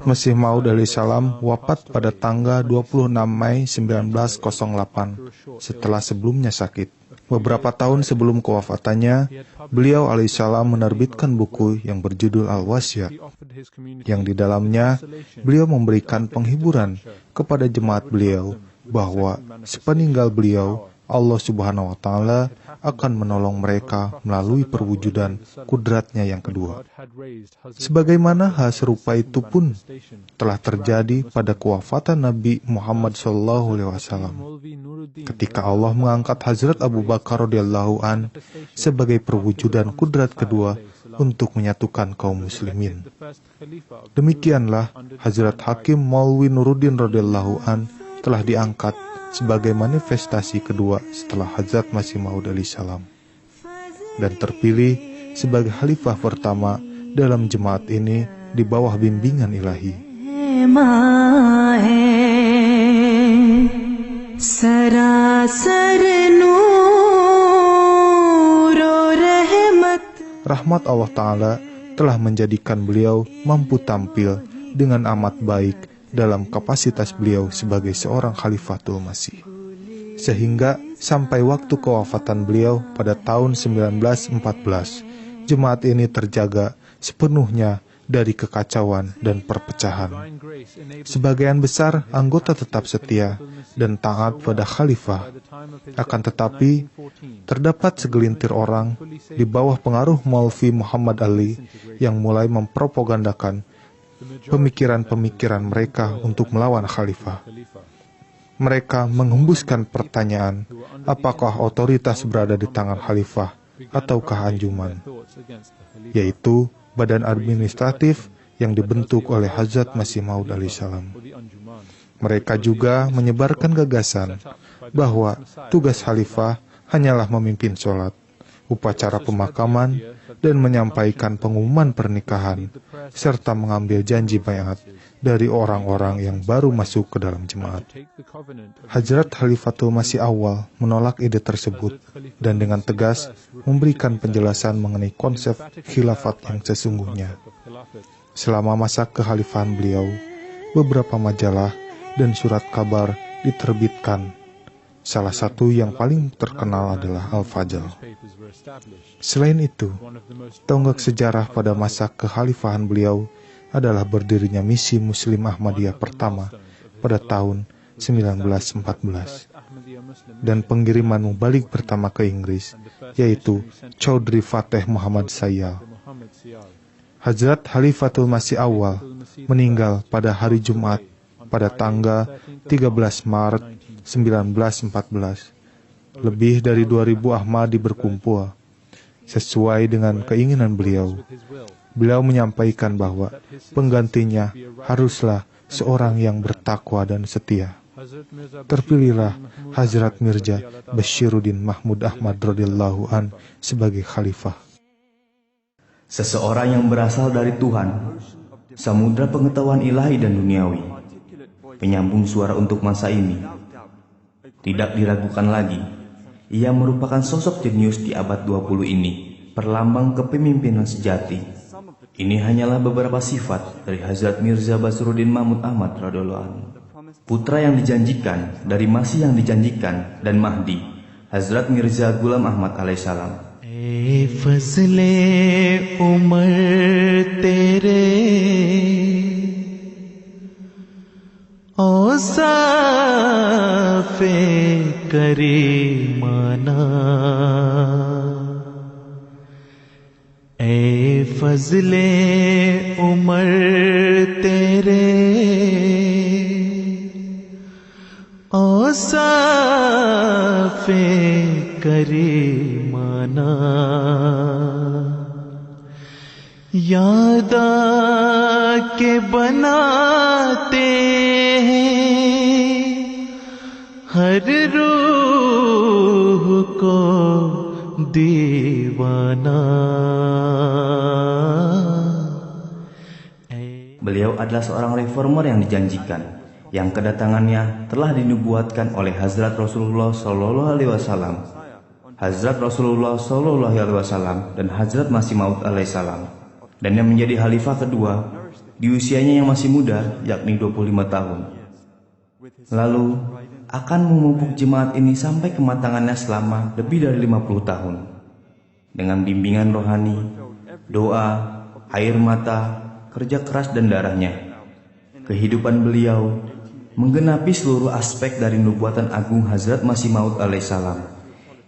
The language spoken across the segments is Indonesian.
Masih Maud alaihissalam wafat pada tanggal 26 Mei 1908 setelah sebelumnya sakit. Beberapa tahun sebelum kewafatannya, beliau alaihissalam menerbitkan buku yang berjudul Al-Wasiat, yang di dalamnya beliau memberikan penghiburan kepada jemaat beliau bahwa sepeninggal beliau, Allah Subhanahu wa Ta'ala akan menolong mereka melalui perwujudan kudratnya yang kedua. Sebagaimana hal serupa itu pun telah terjadi pada kewafatan Nabi Muhammad SAW, ketika Allah mengangkat Hazrat Abu Bakar radhiyallahu an sebagai perwujudan kudrat kedua untuk menyatukan kaum muslimin. Demikianlah Hazrat Hakim Maulwi Nuruddin radhiyallahu an telah diangkat sebagai manifestasi kedua setelah Hazrat Masih Maud alaihissalam, dan terpilih sebagai khalifah pertama dalam jemaat ini di bawah bimbingan ilahi. Rahmat Allah Ta'ala telah menjadikan beliau mampu tampil dengan amat baik dalam kapasitas beliau sebagai seorang Khalifatul Masih, sehingga sampai waktu kewafatan beliau pada tahun 1914, jemaat ini terjaga sepenuhnya dari kekacauan dan perpecahan. Sebagian besar anggota tetap setia dan taat pada khalifah, akan tetapi terdapat segelintir orang di bawah pengaruh Maulvi Muhammad Ali yang mulai mempropagandakan pemikiran-pemikiran mereka untuk melawan khalifah. Mereka menghembuskan pertanyaan, apakah otoritas berada di tangan khalifah ataukah anjuman, yaitu badan administratif yang dibentuk oleh Hazrat Masih Maud alaihissalam. Mereka juga menyebarkan gagasan bahwa tugas khalifah hanyalah memimpin sholat, upacara pemakaman, dan menyampaikan pengumuman pernikahan, serta mengambil janji baiat dari orang-orang yang baru masuk ke dalam jemaat. Hazrat Khalifatul Masih awal menolak ide tersebut dan dengan tegas memberikan penjelasan mengenai konsep khilafat yang sesungguhnya. Selama masa kekhalifahan beliau, beberapa majalah dan surat kabar diterbitkan. Salah satu yang paling terkenal adalah Al-Fajr. Selain itu, tonggak sejarah pada masa kekhalifahan beliau adalah berdirinya misi Muslim Ahmadiyah pertama pada tahun 1914 dan pengiriman mubalik pertama ke Inggris, yaitu Chaudhry Fateh Muhammad Sayyal. Hazrat Khalifatul Masih awal meninggal pada hari Jumat pada tanggal 13 Maret 1914. Lebih dari 2.000 Ahmadi berkumpul. Sesuai dengan keinginan beliau, beliau menyampaikan bahwa penggantinya haruslah seorang yang bertakwa dan setia. Terpilihlah Hazrat Mirza Bashiruddin Mahmud Ahmad radhiyallahu an sebagai khalifah. Seseorang yang berasal dari Tuhan, samudra pengetahuan ilahi dan duniawi, penyambung suara untuk masa ini. Tidak diragukan lagi, ia merupakan sosok jenius di abad 20 ini, perlambang kepemimpinan sejati. Ini hanyalah beberapa sifat dari Hazrat Mirza Bashiruddin Mahmud Ahmad radhiyallahu anhu, putra yang dijanjikan dari Masih yang dijanjikan dan Mahdi, Hazrat Mirza Ghulam Ahmad alaihissalam. फज़ले उमर तेरे औसाफ़े करीमाना ए फज़ले उमर तेरे औसाफ़े करीमाना याद के बनाते हैं हर रूह को दीवाना. Beliau adalah seorang reformer yang dijanjikan, yang kedatangannya telah dinubuatkan oleh Hazrat Rasulullah Sallallahu Alaihi Wasallam, Hazrat Rasulullah Sallallahu Alaihi Wasallam dan Hazrat Masih Maud alaihissalam, dan yang menjadi khalifah kedua di usianya yang masih muda, yakni 25 tahun. Lalu akan memupuk jemaat ini sampai kematangannya selama lebih dari 50 tahun. Dengan bimbingan rohani, doa, air mata, kerja keras dan darahnya. Kehidupan beliau menggenapi seluruh aspek dari nubuatan agung Hazrat Masih Maud alaihissalam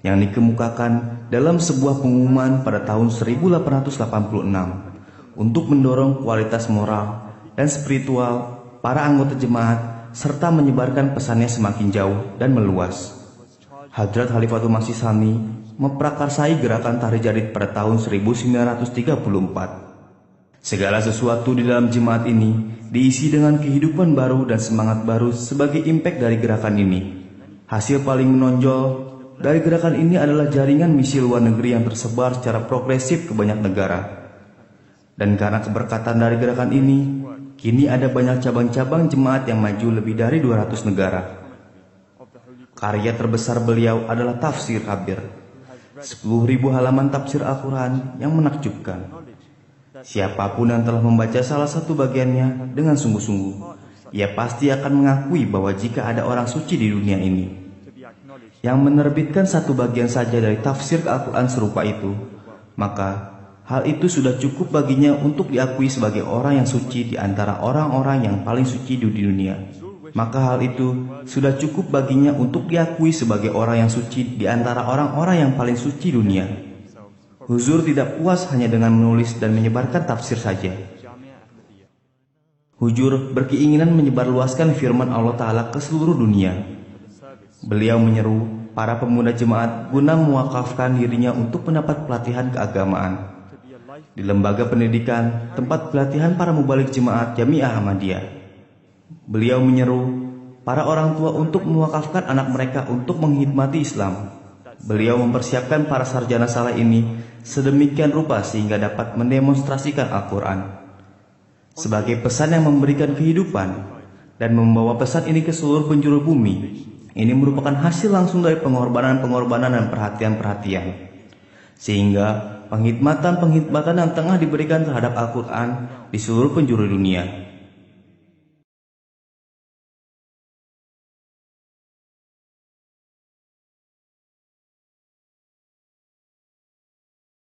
yang dikemukakan dalam sebuah pengumuman pada tahun 1886 untuk mendorong kualitas moral dan spiritual para anggota jemaat serta menyebarkan pesannya semakin jauh dan meluas. Hadrat Khalifatul Masih Tsani memprakarsai gerakan Tahrir Jadid pada tahun 1934. Segala sesuatu di dalam jemaat ini diisi dengan kehidupan baru dan semangat baru sebagai impact dari gerakan ini. Hasil paling menonjol dari gerakan ini adalah jaringan misi luar negeri yang tersebar secara progresif ke banyak negara. Dan karena keberkatan dari gerakan ini, kini ada banyak cabang-cabang jemaat yang maju lebih dari 200 negara. Karya terbesar beliau adalah Tafsir Kabir, 10.000 halaman tafsir Al-Quran yang menakjubkan. Siapapun yang telah membaca salah satu bagiannya dengan sungguh-sungguh, ia pasti akan mengakui bahwa jika ada orang suci di dunia ini yang menerbitkan satu bagian saja dari tafsir Al-Quran serupa itu, maka hal itu sudah cukup baginya untuk diakui sebagai orang yang suci di antara orang-orang yang paling suci di dunia. Maka hal itu sudah cukup baginya untuk diakui sebagai orang yang suci di antara orang-orang yang paling suci dunia. Huzur tidak puas hanya dengan menulis dan menyebarkan tafsir saja. Huzur berkeinginan menyebarluaskan firman Allah Ta'ala ke seluruh dunia. Beliau menyeru para pemuda jemaat guna mewakafkan dirinya untuk mendapat pelatihan keagamaan di lembaga pendidikan tempat pelatihan para mubalik jemaat Jamiah Ahmadiyah. Beliau menyeru para orang tua untuk mewakafkan anak mereka untuk menghidmati Islam. Beliau mempersiapkan para sarjana saleh ini sedemikian rupa sehingga dapat mendemonstrasikan Al-Quran sebagai pesan yang memberikan kehidupan dan membawa pesan ini ke seluruh penjuru bumi. Ini merupakan hasil langsung dari pengorbanan-pengorbanan dan perhatian-perhatian, sehingga penghidmatan yang tengah diberikan terhadap Al-Quran di seluruh penjuru dunia